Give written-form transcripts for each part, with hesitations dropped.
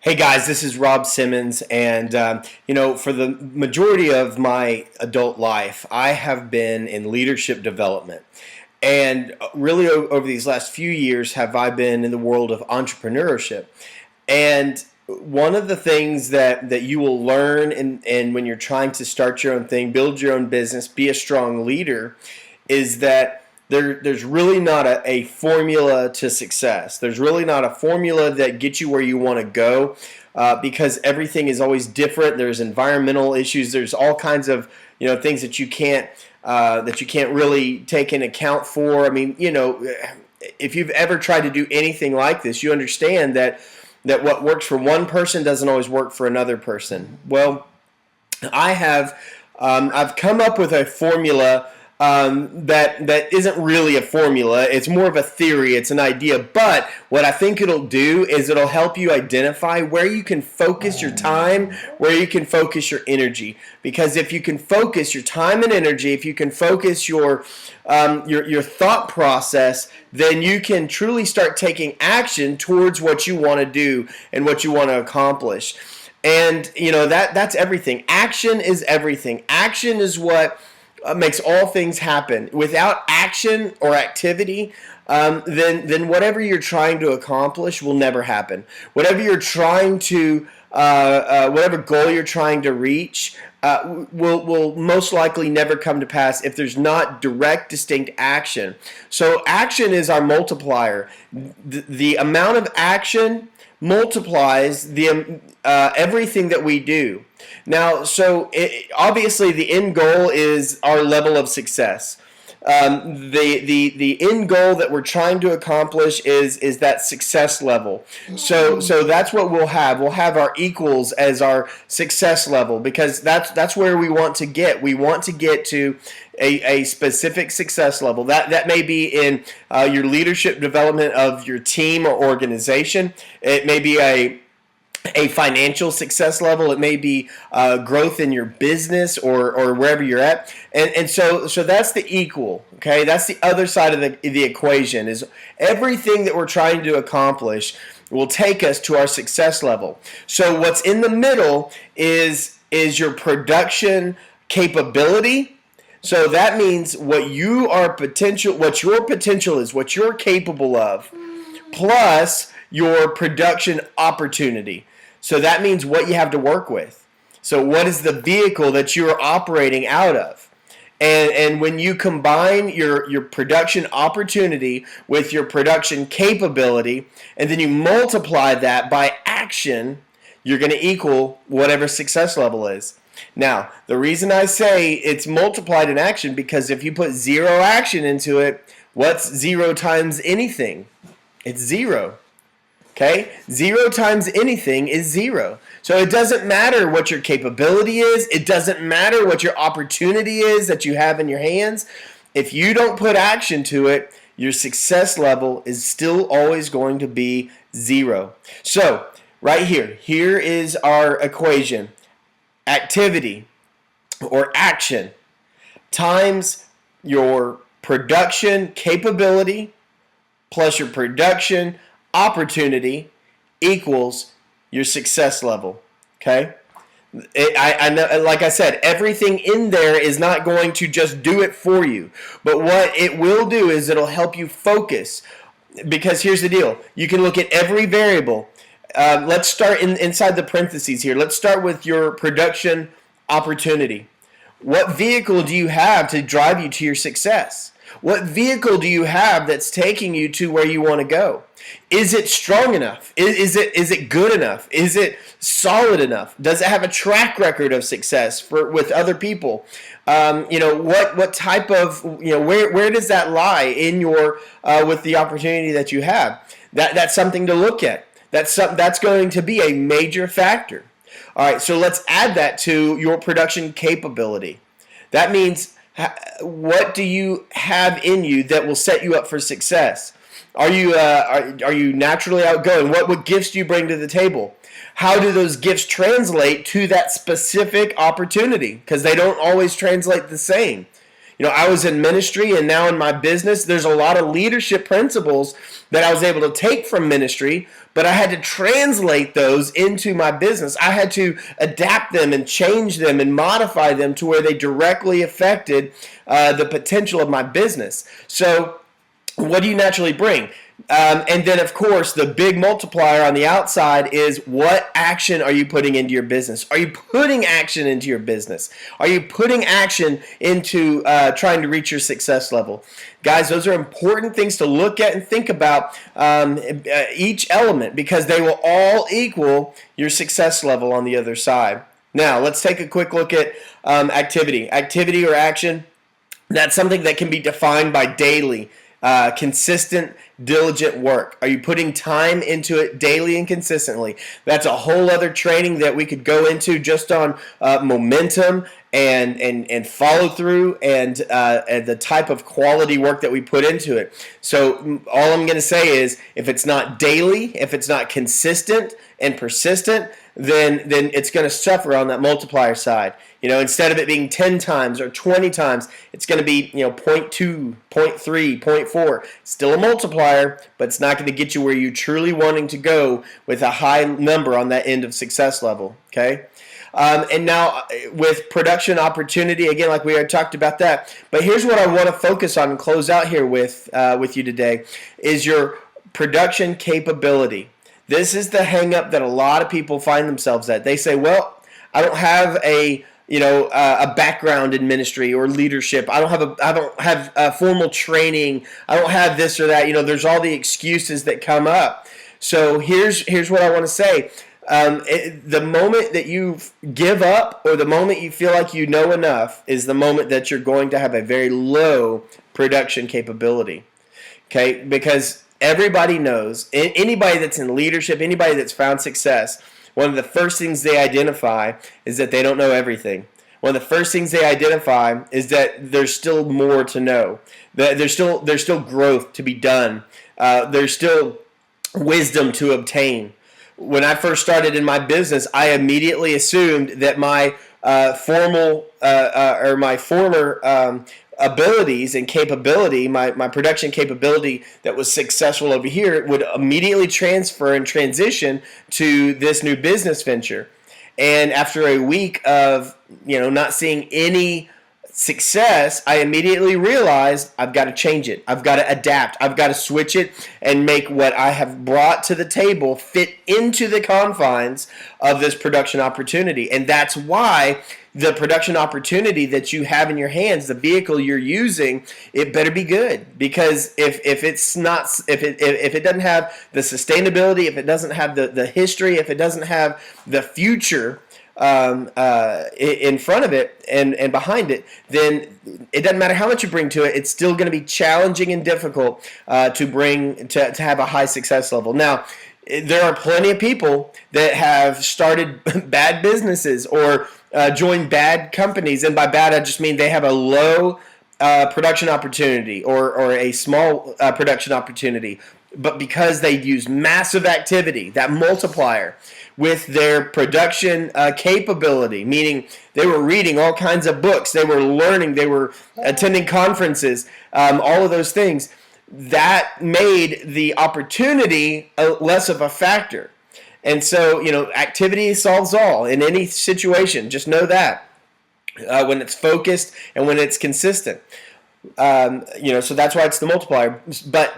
Hey guys, this is Rob Simmons, and for the majority of my adult life, I have been in leadership development, and really over these last few years, have I been in the world of entrepreneurship. And one of the things that you will learn, and when you're trying to start your own thing, build your own business, be a strong leader, is that there's really not a formula to success. There's really not a formula that gets you where you want to go, because everything is always different. There's environmental issues. There's all kinds of things that you can't really take into account for. I mean, if you've ever tried to do anything like this, you understand that what works for one person doesn't always work for another person. Well, I've come up with a formula that isn't really a formula. It's more of a theory. It's an idea. But what I think it'll do is it'll help you identify where you can focus your time, where you can focus your energy. Because if you can focus your time and energy, if you can focus your thought process, then you can truly start taking action towards what you want to do and what you want to accomplish. And that's everything. Action is everything. Action is what makes all things happen. Without action or activity, then whatever you're trying to accomplish will never happen. Whatever you're trying to, whatever goal you're trying to reach, will most likely never come to pass if there's not direct, distinct action. So action is our multiplier. The amount of action multiplies the everything that we do. Now, obviously the end goal is our level of success. The end goal that we're trying to accomplish is that success level. So that's what we'll have. We'll have our equals as our success level, because that's where we want to get. We want to get to a specific success level. That may be in your leadership development of your team or organization. It may be a financial success level. It may be growth in your business or wherever you're at. And so that's the equal, okay? That's the other side of the equation, is everything that we're trying to accomplish will take us to our success level. So what's in the middle is your production capability. So that means what your potential is, what you're capable of, plus your production opportunity. So that means what you have to work with. So what is the vehicle that you're operating out of? And when you combine your production opportunity with your production capability, and then you multiply that by action, you're going to equal whatever success level is. Now, the reason I say it's multiplied in action, because if you put zero action into it, what's zero times anything? It's zero. Okay? Zero times anything is zero. So it doesn't matter what your capability is. It doesn't matter what your opportunity is that you have in your hands. If you don't put action to it, your success level is still always going to be zero. So right here is our equation. Activity or action times your production capability plus your production opportunity equals your success level. Okay? I know, like I said, everything in there is not going to just do it for you. But what it will do is it'll help you focus. Because here's the deal. You can look at every variable. Let's start inside the parentheses here. Let's start with your production opportunity. What vehicle do you have to drive you to your success? What vehicle do you have that's taking you to where you want to go? Is it strong enough? Is it good enough? Is it solid enough? Does it have a track record of success with other people? What type of where does that lie in your with the opportunity that you have? That's something to look at. That's going to be a major factor. All right, so let's add that to your production capability. That means, what do you have in you that will set you up for success? Are you naturally outgoing? What gifts do you bring to the table? How do those gifts translate to that specific opportunity? Because they don't always translate the same. I was in ministry, and now in my business, there's a lot of leadership principles that I was able to take from ministry, but I had to translate those into my business. I had to adapt them and change them and modify them to where they directly affected the potential of my business. So what do you naturally bring? And then, of course, the big multiplier on the outside is what action are you putting into your business? Are you putting action into your business? Are you putting action into trying to reach your success level? Guys, those are important things to look at and think about each element, because they will all equal your success level on the other side. Now, let's take a quick look at activity. Activity or action, that's something that can be defined by daily, consistent, diligent work. Are you putting time into it daily and consistently? That's a whole other training that we could go into just on momentum and follow through and the type of quality work that we put into it. So all I'm going to say is, if it's not daily, if it's not consistent and persistent, then it's going to suffer on that multiplier side. Instead of it being 10 times or 20 times, it's going to be 0.2, 0.3, 0.4. Still a multiplier, but it's not going to get you where you're truly wanting to go with a high number on that end of success level. Okay. And now with production opportunity, again, like we already talked about that. But here's what I want to focus on and close out here with you today, is your production capability. This is the hang up that a lot of people find themselves at. They say, well, I don't have a background in ministry or leadership. I don't have a formal training. I don't have this or that. There's all the excuses that come up. So here's what I want to say. The moment that you give up, or the moment you feel like you know enough, is the moment that you're going to have a very low production capability. Okay, because everybody knows, anybody that's in leadership, anybody that's found success, one of the first things they identify is that they don't know everything. One of the first things they identify is that there's still more to know. That there's still growth to be done. There's still wisdom to obtain. When I first started in my business, I immediately assumed that my former abilities and capability, my production capability that was successful over here, would immediately transfer and transition to this new business venture. And after a week of not seeing any success, I immediately realized I've got to change it. I've got to adapt. I've got to switch it and make what I have brought to the table fit into the confines of this production opportunity. And that's why the production opportunity that you have in your hands, the vehicle you're using, it better be good. Because if it doesn't have the sustainability, if it doesn't have the history, if it doesn't have the future in front of it and behind it, then it doesn't matter how much you bring to it. It's still going to be challenging and difficult to have a high success level. Now, there are plenty of people that have started bad businesses or joined bad companies, and by bad I just mean they have a low production opportunity or a small production opportunity, but because they use massive activity, that multiplier, with their production capability, meaning they were reading all kinds of books, they were learning, they were attending conferences, all of those things, that made the opportunity less of a factor. And so, activity solves all in any situation. Just know that when it's focused and when it's consistent. So that's why it's the multiplier. But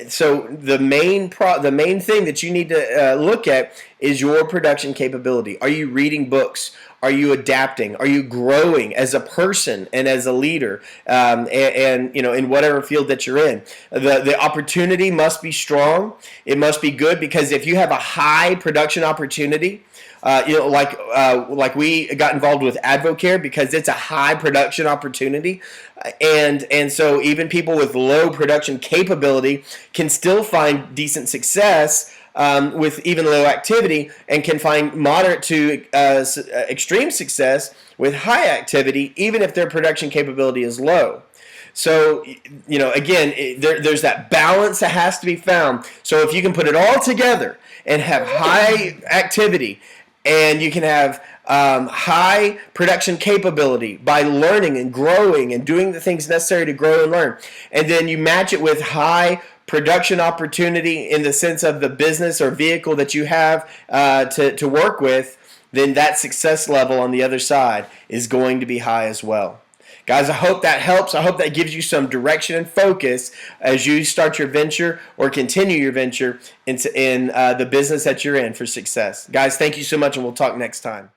so the main thing that you need to look at is your production capability. Are you reading books? Are you adapting? Are you growing as a person and as a leader? And in whatever field that you're in, the opportunity must be strong. It must be good, because if you have a high production opportunity, like we got involved with Advocare because it's a high production opportunity, and so even people with low production capability can still find decent success with even low activity, and can find moderate to extreme success with high activity, even if their production capability is low. So, again, there's that balance that has to be found. So if you can put it all together and have high activity, and you can have high production capability by learning and growing and doing the things necessary to grow and learn. And then you match it with high production opportunity in the sense of the business or vehicle that you have to work with, then that success level on the other side is going to be high as well. Guys, I hope that helps. I hope that gives you some direction and focus as you start your venture or continue your venture in the business that you're in for success. Guys, thank you so much, and we'll talk next time.